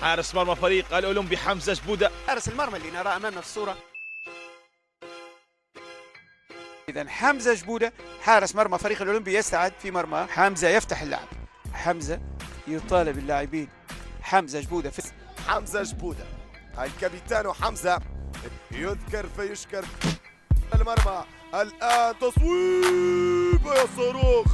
حارس مرمى فريق الأولمبي حمزة جبودة. حارس المرمى اللي نراه أمامنا في الصورة. إذا حمزة جبودة حارس مرمى فريق الأولمبي يستعد في مرمى حمزة، يفتح اللعب. حمزة يطالب اللاعبين. حمزة جبودة في حمزة جبودة الكابيتان حمزة يذكر فيشكر. المرمى الآن تصويبة يا صاروخ.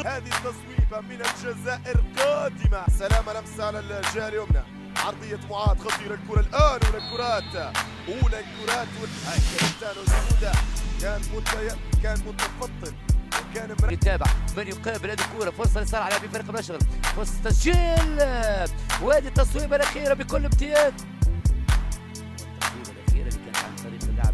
هذه التصويبة من الجزائر قادمة. سلامة لمسة على الجهة اليمنى. عرضية معاذ خطيرة الكرة الآن. أولى الكرات الكابيتان جبودة كان متفطن وكان يتابع من يقابل هذه الكرة. فرصة لصالح لاعبي فريق النشر، فرصة تسجيل، وهذه التصويبة الأخيرة بكل امتياز. التصويبة الأخيرة اللي كانت عن طريق اللاعب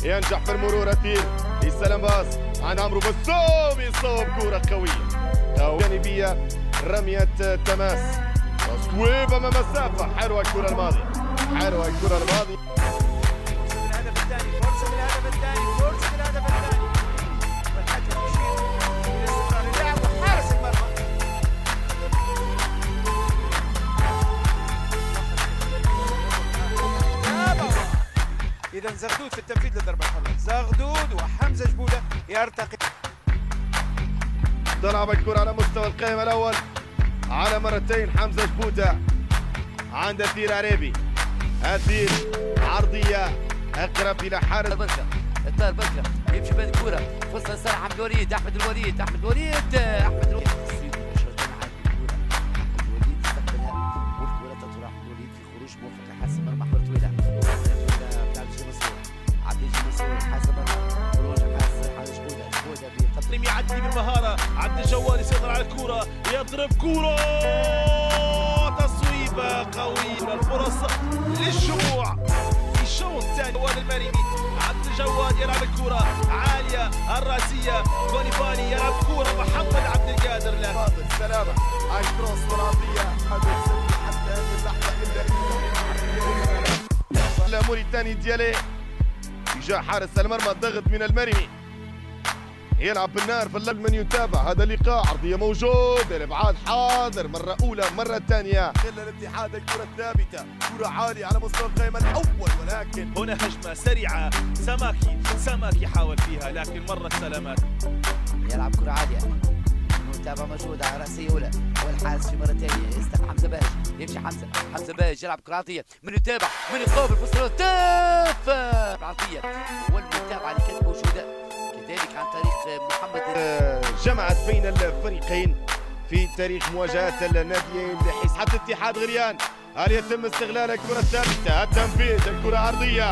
ينجح في المرور أثير يستلم باص عن عمرو بسوم، يصوب كرة قوية جانبية، رمية تماس، تصويبة أمام مسافة. حلوة الكرة الماضية، حلوة الكرة الماضية. الهدف الثاني، فرصة للهدف الثاني، فرصة للهدف الثاني. والحكم يشير إلى استمرار اللعب وحارس المرمى. إذا زغدود في التنفيذ للضربة الحرة. زغدود وحمزة جبودة يرتقي. تلعب الكرة على مستوى القائمة الأول على مرتين. حمزة جبودة عند أثير عريبي. أثير عرضية أقرب إلى حارس بركة. الطار بركة يمشي بهذه الكرة. فرصة لصالح أحمد الوليد. أحمد الوليد استقبلها والكرة تطول. أحمد الوليد في خروج موفق لحارس المرمى. كرة طويلة عبد الجي مسؤول حارس المرمى. خروج حارس جبودة تقريم يعدي بالمهارة. عبد الجواد يسيطر على الكرة، يضرب كرة، تصويبة قوية. الفرص للشروع في الشوط الثاني. جواد المريمي، عبد الجواد يلعب الكرة عالية الراسية. بونيفاني يلعب كرة. محمد عبد القادر له فاضل. سلامة على الكروس والعرضية. حتى هذه اللحظة إلا موريتاني ديالي جاء حارس المرمى. الضغط من المرمي، يلعب بالنار في من يتابع هذا اللقاء. عرضية موجود، الابعاد حاضر مرة أولى مرة ثانية. خلال الاتحاد الكرة الثابتة، كرة عالية على مستوى القائمة الأول، ولكن هنا هجمة سريعة. سماكي حاول فيها لكن مرت سلامات. يلعب كرة عالية، متابعة موجودة على رأسية أولى. والحارس في مرة ثانية يستلم حمزة باج. يمشي حمزة باج يلعب كرة عرضية. من يتابع، من يقابل فرصة الهدف عرضية. والمتابعة اللي كانت موجودة كذلك عن طريق محمد. جمعت بين الفريقين في تاريخ مواجهات الناديين لحيث حتى اتحاد غريان. هل يتم استغلال الكرة الثابتة؟ التنفيذ، الكرة عرضية.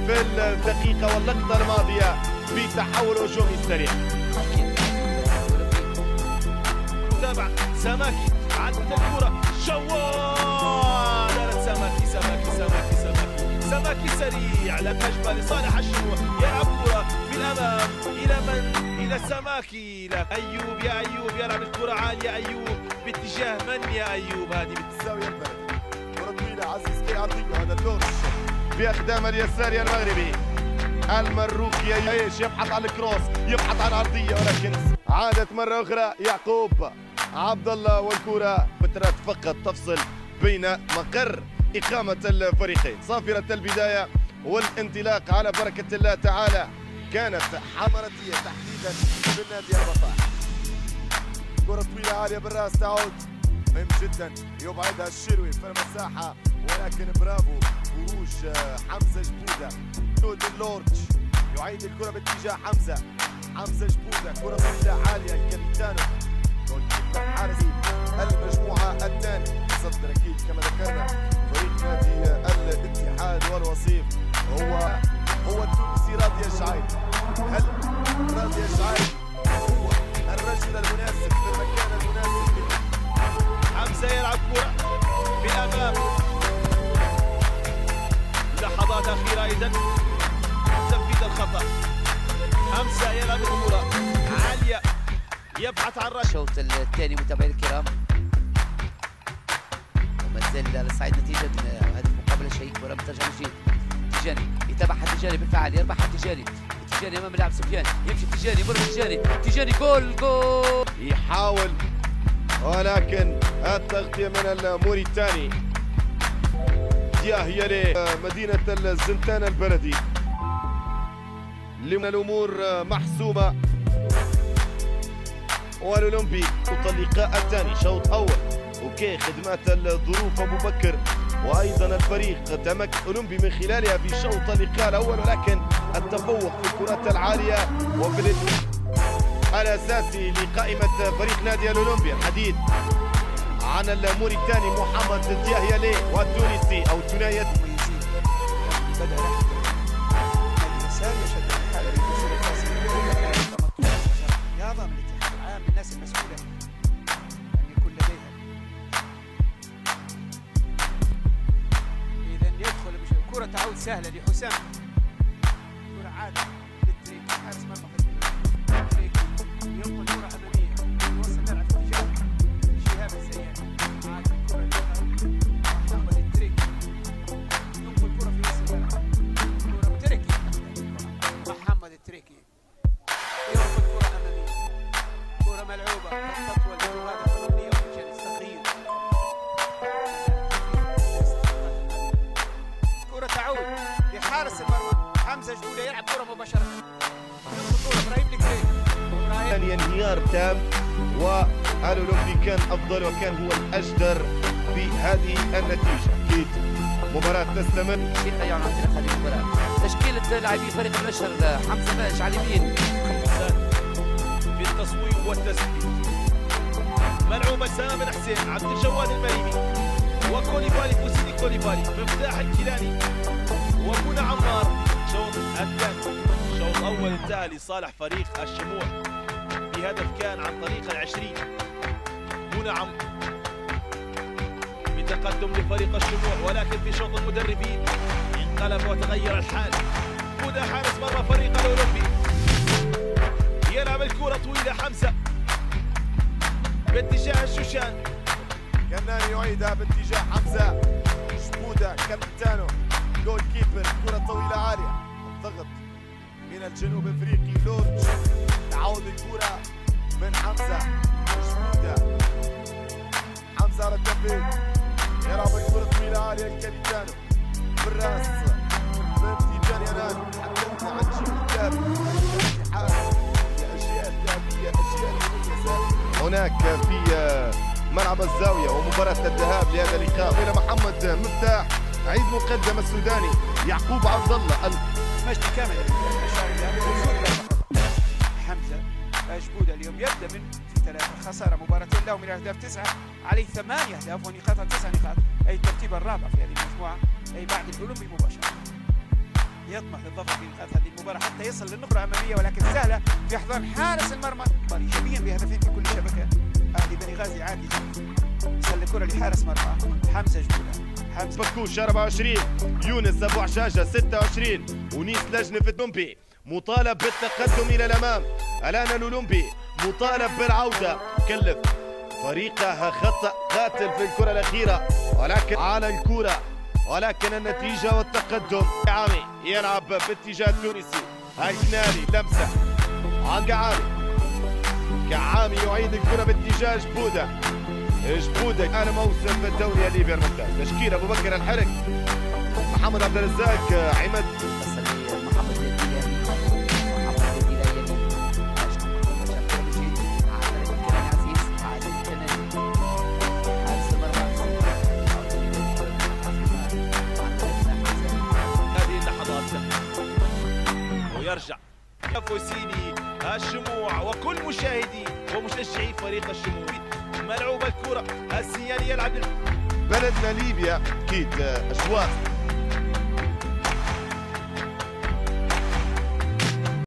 في الدقيقة واللقطة الماضية في تحول هجومي سريع. متابع سماكي عدت الكرة. جواد سماكي سريع. لا هجمة لصالح الشروع. يلعب كرة في الأمام. إلى من؟ إلى سماكي. لا أيوب، يا أيوب يلعب الكرة عالية. أيوب باتجاه من يا أيوب؟ هذه بالزاوية البلد. كرة طويلة عزيز كي عرضية. هذا اللورش بأقدام اليساري المغربي المروكي. ايش يبحث عن الكروس، يبحث عن عرضية، ولكن عادت مرة أخرى يعقوب عبد الله. والكرة فترات فقط تفصل بين مقر إقامة الفريقين. صافرة البداية والانطلاق على بركة الله تعالى كانت حمرتية تحديدا بالنادي البطاح. كرة طويلة عالية بالراس تعود مهم جدا، يبعدها الشروي في المساحة، ولكن برافو خروج حمزة جبودة. تود اللورج يعيد الكرة باتجاه حمزة جبودة. كرة طويلة عالية. الكابيتانو حارس المجموعة الثاني. صدر أكيد كما ذكرنا فريق نادي الاتحاد والوصيف هو التونسي راضي الشعيب. هل راضي الشعيب هو الرجل المناسب في المكان المناسب؟ حمزة يلعب كرة في الأمام. لحظات أخيرة إذن تنفيذ الخطأ. حمزة يلعب الكرة عالية، يبحث عن رشد. الشوط الثاني متابعينا الكرام، وما زال على صعيد نتيجة هدف مقابلة شيء ورم ترجع من جديد. تيجاني يتابعها التجاري بالفعل، يربحها التجاري امام اللاعب سفيان، يمشي التجاري، يمر التجاري، جول يحاول ولكن التغطية من الموريتاني هي لمدينة الزنتان البلدي. الأمور محسومة والأولمبي اللقاء الثاني شوط أول. اوكي خدمات الظروف أبو بكر وأيضا الفريق تمكن أولمبي من خلالها في شوط اللقاء الأول، ولكن التفوق في الكرات العالية وفي الأساسي لقائمة فريق نادي الأولمبي. الحديث عن الموريتاني محمد دياهيالي والتونسي أو ثنائية بدأ رياضة من الاتحاد العام من الناس المسؤولة أن يكون لديها. إذا يدخل كرة تعود سهلة لحسام، كرة عادة للتريك حارس مرمى فريق ينقل كرة أمامية يوصل ملعب في اتجاه شهاب الزياني. عاد الكرة محمد التريك ينقل كرة في وسط الملعب، كرة تريكي محمد التريكي ينقل كرة أمامية، كرة ملعوبة تطول بمبادرة أمامية وفي الصغير. كرة تعود لحارس المرمى حمزة جبودة، يلعب كرة مباشرة ينقل إبراهيم الكريم. كان انهيار تام والأولمبي كان أفضل وكان هو الأجدر في هذه النتيجة. أكيد مباراة تستمر. شيء يعني عندنا هذه المباراة. تشكيلة لاعبي فريق الأشهر حمزة باش على اليمين في التصويب والتسديد. ملعوبة سامي بن حسين، عبد الجواد المريمي وكوليبالي بوسيدي كوليبالي، مفتاح الكيلاني ومنى عمار. شوط الثاني الشوط الأول انتهى لصالح فريق الشموع بهدف كان عن طريق العشرين. منى عمار بتقدم لفريق الشموع، ولكن في شوط المدربين انقلب وتغير الحال. منى حارس مرمى فريق الأولمبي يلعب الكرة طويلة حمزة باتجاه الشوشان. كناني يعيدها باتجاه حمزة جبودة كابتنو جول كيبر. كرة طويلة عالية، الضغط من الجنوب افريقي لوتش. تعود الكرة من حمزة جبودة، حمزة على التنفيذ يلعب الكرة طويلة عالية الكابتنو بالراس باتجاه ينال. تحدثنا عن جيل الذهب الاتحاد، الأشياء الذهبية الأشياء المميزة هناك في ملعب الزاوية ومباراة الذهاب لهذا اللقاء. إلى محمد مفتاح عيد مقدم السوداني يعقوب عبد الله مجدي كامل حمزة جبودة اليوم يبدأ من في 3 خسارة مباراتين له من الأهداف 9 عليه 8 أهداف ونقاطه 9 نقاط، أي الترتيب الرابع في هذه المجموعة، أي بعد الأولمبي مباشرة. يطمح للظفر في نقاط هذه المباراة حتى يصل للنقرة الأمامية، ولكن سهلة في أحضان حارس المرمى إيجابيا بهدفين في كل شبكة. أهلي بني غازي عادي يسلم الكرة لحارس مرمى حمزة جبودة. حمزة بكوش 24، يونس أبو عشاشة 26، ونيس لجنة في الأولمبي مطالب بالتقدم إلى الأمام. الآن الأولمبي مطالب بالعودة، كلف فريقه خطأ قاتل في الكرة الأخيرة ولكن على الكرة، ولكن النتيجة والتقدم. عامي يلعب باتجاه التونسي، هاي كناري لمسة عن كعامي، كعامي يعيد الكرة باتجاه جبودة. جبودة الآن موسم في الدوري الليبي الممتاز. تشكيل أبو بكر الحرق، محمد عبد الرزاق، عماد محمد الديلاني عزيز عادل الكناني حارس المرمى. هذه اللحظات ويرجع فوسيني الشموع وكل مشاهدي ومشجعي فريق الشموع. ملعوب الكرة السياني يلعب بلدنا ليبيا أكيد أشواق